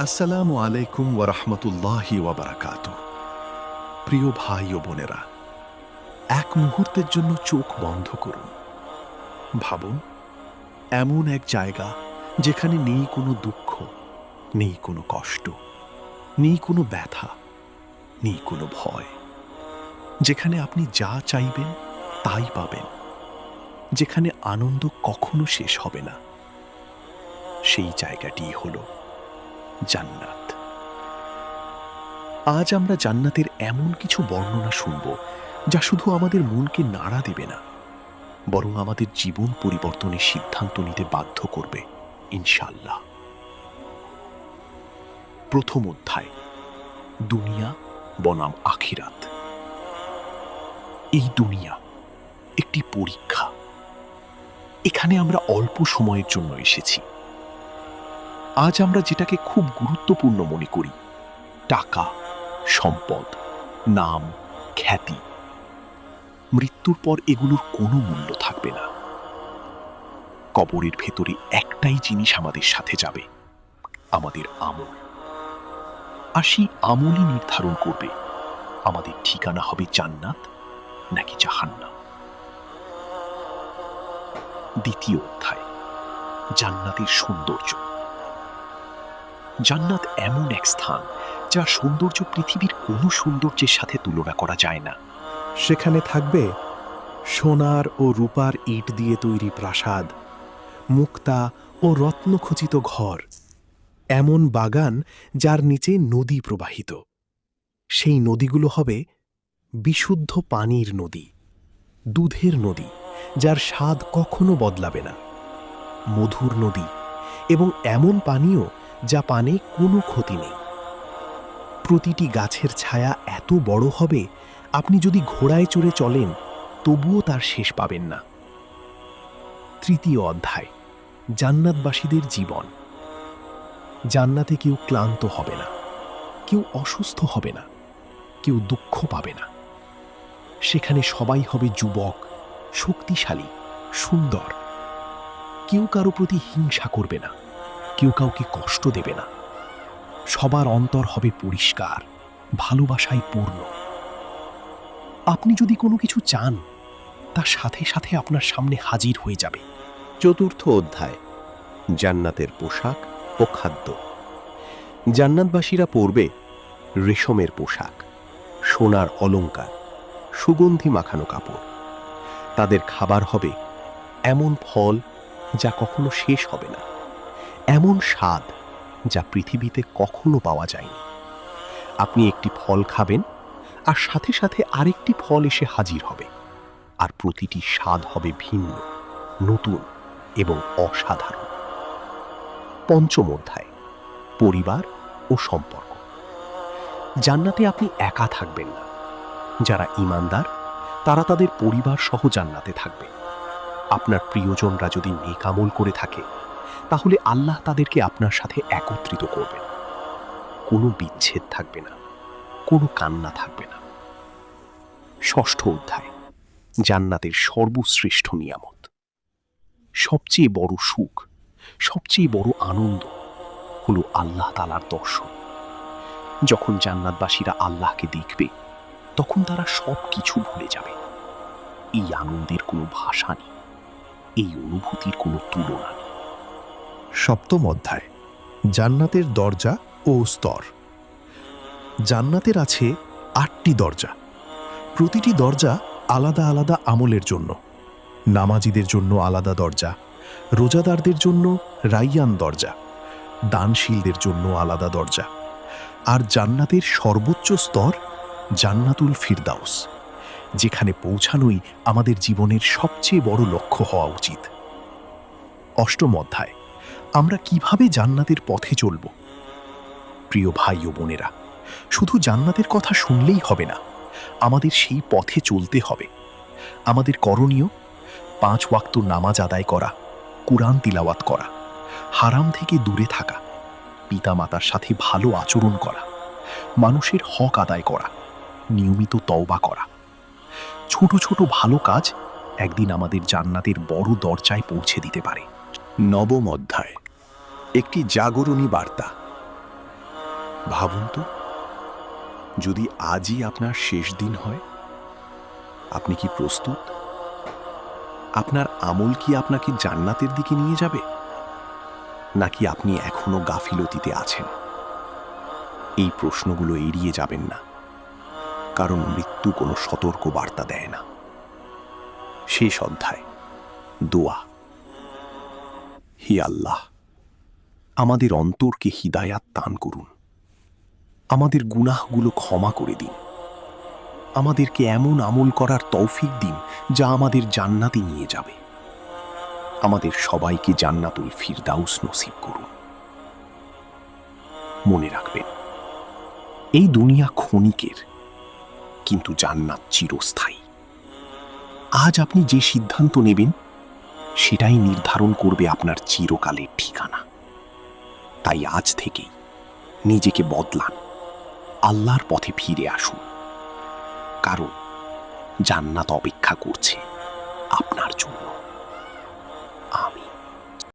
আসসালামু আলাইকুম ওয়া রাহমাতুল্লাহি ওয়া বারাকাতুহু। প্রিয় ভাই ও বোনেরা, এক মুহূর্তের জন্য চোখ বন্ধ করুন। ভাবুন, এমন এক জায়গা যেখানে নেই কোনো দুঃখ, নেই কোনো কষ্ট, নেই কোনো ব্যথা, নেই কোনো ভয়। যেখানে আপনি যা চাইবেন তাই পাবেন। যেখানে আনন্দ কখনো শেষ হবে না। সেই জায়গাটিই হলো জান্নাত। আজ আমরা জান্নাতের এমন কিছু বর্ণনা শুনব যা শুধু আমাদের মনকে নাড়া দেবে না, বরং আমাদের জীবন পরিবর্তনের সিদ্ধান্ত নিতে বাধ্য করবে ইনশাআল্লাহ। প্রথম অধ্যায়, দুনিয়া বনাম আখিরাত। এই দুনিয়া একটি পরীক্ষা। এখানে আমরা অল্প সময়ের জন্য এসেছি। আজ আমরা যেটাকে খুব গুরুত্বপূর্ণ মনে করি, টাকা, সম্পদ, নাম, খ্যাতি, মৃত্যুর পর এগুলোর কোনো মূল্য থাকবে না। কবরের ভেতরে একটাই জিনিস আমাদের সাথে যাবে, আমাদের আমল। আর সেই আমলই নির্ধারণ করবে আমাদের ঠিকানা হবে জান্নাত নাকি জাহান্নাম। দ্বিতীয় অধ্যায়, জান্নাতের সৌন্দর্য। জান্নাত এমন এক স্থান যার সৌন্দর্য পৃথিবীর কোনো সৌন্দর্যের সাথে তুলনা করা যায় না। সেখানে থাকবে সোনার ও রূপার ইট দিয়ে তৈরি প্রাসাদ, মুক্তা ও রত্নখচিত ঘর, এমন বাগান যার নিচে নদী প্রবাহিত। সেই নদীগুলো হবে বিশুদ্ধ পানির নদী, দুধের নদী যার স্বাদ কখনো বদলাবে না, মধুর নদী এবং এমন পানীয় যা পানে কোনো ক্ষতি নেই। প্রতিটি গাছের ছায়া এত বড় হবে, আপনি যদি ঘোড়ায় চড়ে চলেন তবুও তার শেষ পাবেন না। তৃতীয় অধ্যায়, জান্নাতবাসীদের জীবন। জান্নাতে কেউ ক্লান্ত হবে না, কেউ অসুস্থ হবে না, কেউ দুঃখ পাবে না। সেখানে সবাই হবে যুবক, শক্তিশালী, সুন্দর। কেউ কারো প্রতি হিংসা করবে না, কেউ কাউকে কষ্ট দেবে না। সবার অন্তর হবে পরিষ্কার, ভালোবাসায় পূর্ণ। আপনি যদি কোনো কিছু চান, তার সাথে সাথে আপনার সামনে হাজির হয়ে যাবে। চতুর্থ অধ্যায়, জান্নাতের পোশাক ও খাদ্য। জান্নাতবাসীরা পরবে রেশমের পোশাক, সোনার অলংকার, সুগন্ধি মাখানো কাপড়। তাদের খাবার হবে এমন ফল যা কখনো শেষ হবে না, এমন স্বাদ যা পৃথিবীতে কখনো পাওয়া যায়নি। আপনি একটি ফল খাবেন আর সাথে সাথে আরেকটি ফল এসে হাজির হবে, আর প্রতিটি স্বাদ হবে ভিন্ন, নতুন এবং অসাধারণ। পঞ্চম অধ্যায়, পরিবার ও সম্পর্ক। জান্নাতে আপনি একা থাকবেন না। যারা ঈমানদার তারা তাদের পরিবার সহ জান্নাতে থাকবে। আপনার প্রিয়জনরা যদি নেক আমল করে থাকে, তাহলে আল্লাহ তাদেরকে আপনার সাথে একত্রিত করবেন। কোনো বিচ্ছেদ থাকবে না, কোনো কান্না থাকবে না। ষষ্ঠ অধ্যায়, জান্নাতের সর্বশ্রেষ্ঠ নিয়ামত। সবচেয়ে বড় সুখ, সবচেয়ে বড় আনন্দ হলো আল্লাহ তাআলার দর্শন। যখন জান্নাতবাসীরা আল্লাহকে দেখবে, তখন তারা সব কিছু ভুলে যাবে। এই আনন্দের কোনো ভাষা নেই, এই অনুভূতির কোনো তুলনা নেই। সপ্তম অধ্যায়, জান্নাতের দরজা ও স্তর। জান্নাতের আছে ৮টি দরজা। প্রতিটি দরজা আলাদা আলাদা আমলের জন্য। নামাজীদের জন্য আলাদা দরজা, রোজাদারদের জন্য রাইয়ান দরজা, দানশীলদের জন্য আলাদা দরজা। আর জান্নাতের সর্বোচ্চ স্তর জান্নাতুল ফিরদাউস, যেখানে পৌঁছানোই আমাদের জীবনের সবচেয়ে বড় লক্ষ্য হওয়া উচিত। অষ্টম অধ্যায়, আমরা কিভাবে জান্নাতের পথে চলব। প্রিয় ভাই ও বোনেরা, শুধু জান্নাতের কথা শুনলেই হবে না, আমাদের সেই পথে চলতে হবে। আমাদের করণীয় ৫ ওয়াক্ত নামাজ আদায় করা, কুরআন তিলাওয়াত করা, হারাম থেকে দূরে থাকা, পিতামাতার সাথে ভালো আচরণ করা, মানুষের হক আদায় করা, নিয়মিত তওবা করা। ছোট ছোট ভালো কাজ একদিন আমাদের জান্নাতের বড় দরজায় পৌঁছে দিতে পারে। নবম অধ্যায়, একটি জাগরণী বার্তা। ভাবুন তো, যদি আজই আপনার শেষ দিন হয়, আপনি কি প্রস্তুত? আপনার আমল কি আপনাকে জান্নাতের দিকে নিয়ে যাবে, নাকি আপনি এখনো গাফিলতিতে আছেন? এই প্রশ্নগুলো এড়িয়ে যাবেন না, কারণ মৃত্যু কোনো সতর্ক বার্তা দেয় না। শেষ অধ্যায়, দোয়া। হে আল্লাহ, আমাদের অন্তরকে হিদায়াত দান করুন। আমাদের গুনাহগুলো ক্ষমা করে দিন। আমাদেরকে এমন আমল করার তৌফিক দিন যা আমাদের জান্নাতে নিয়ে যাবে। আমাদের সবাইকে জান্নাতুল ফিরদাউস নসিব করুন। মনে রাখবেন, এই দুনিয়া ক্ষণিকের, কিন্তু জান্নাত চিরস্থায়ী। আজ আপনি যে সিদ্ধান্ত নেবেন, সেটাই নির্ধারণ করবে আপনার চিরকালের ঠিকানা। তাই আজ থেকেই নিজেকে বদলান, আল্লাহর পথে ফিরে আসুন, কারণ জান্নাত অপেক্ষা করছে আপনার জন্য।